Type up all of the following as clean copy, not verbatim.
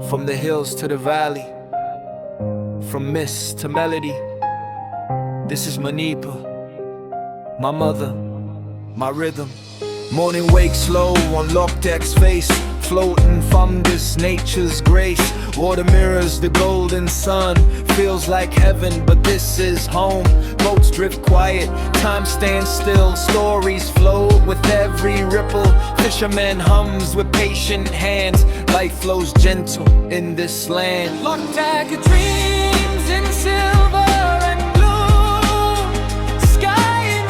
From the hills to the valley, from mist to melody, this is Manipur, my mother, my rhythm. Morning wake slow on Loktak's face, floating phumdis, nature's grace. Water mirrors the golden sun, feels like heaven, but this is home. Boats drift quiet, time stands still, stories float with every ripple. Fisherman hums with patient hands, life flows gentle in this land. Loktak Dreams in silver and blue, sky in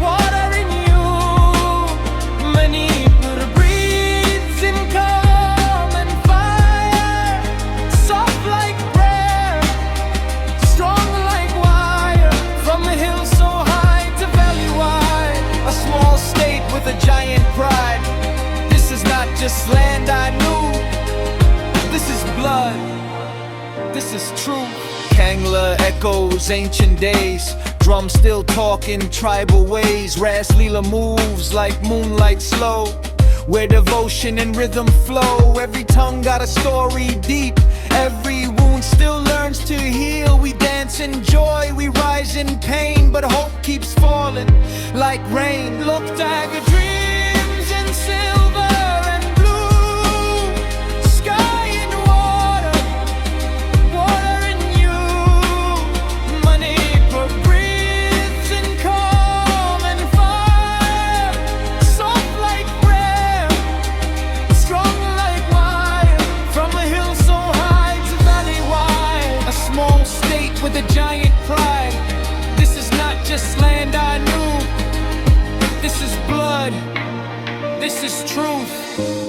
water in you. Manipur breathes in calm and fire, soft like prayer, strong like wire. From a hill so high to valley wide, a small state with a giant pride. This is not just land I knew, this is blood, this is truth. Kangla echoes ancient days, drums still talking tribal ways. Ras Leela moves like moonlight slow, where devotion and rhythm flow. Every tongue got a story deep, every wound still learns to heal. We dance in joy, we rise in pain, but hope keeps falling like rain. Loktak Dreams in silver and blue, sky in water in you. Manipur breathes in calm and fire, soft like prayer, strong like wire. From a hill so high to valley wide, a small state with a giant pride. This is not just land I knew, this is blood, this is truth.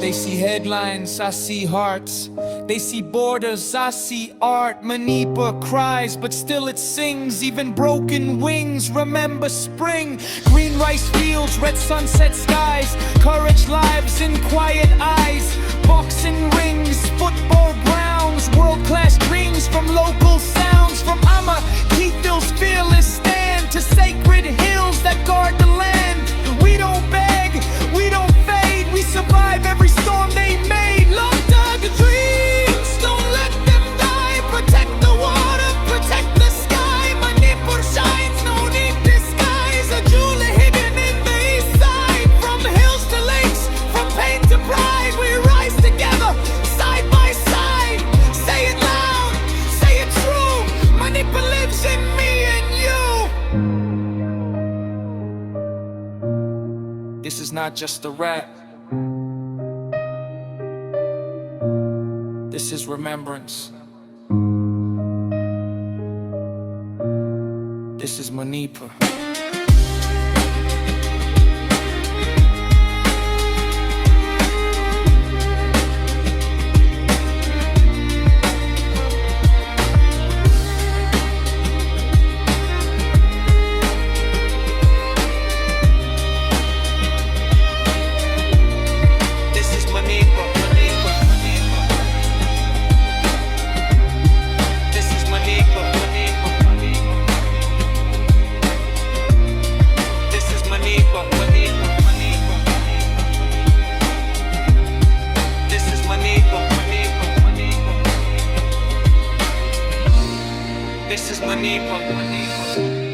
They see headlines, I see hearts. They see borders, I see art. Manipur cries, but still it sings. Even broken wings remember spring. Green rice fields, red sunset skies. Courage lives in quiet eyes. Boxing rings, football grounds. World-class dreams from local sounds. From Ama Keithill's fearless stand to sacred hills that guard the land. We don't beg, we don't fade, we survive every storm they made. Loktak Dreams, don't let them die. Protect the water, protect the sky. Manipur shines, no need disguise. A jewel hidden in the east side. From hills to lakes, from pain to pride, we rise together, side by side. Say it loud, say it true. Manipur lives in me and you. This is not just a rap, this is remembrance. This is Manipur. This is Manipur.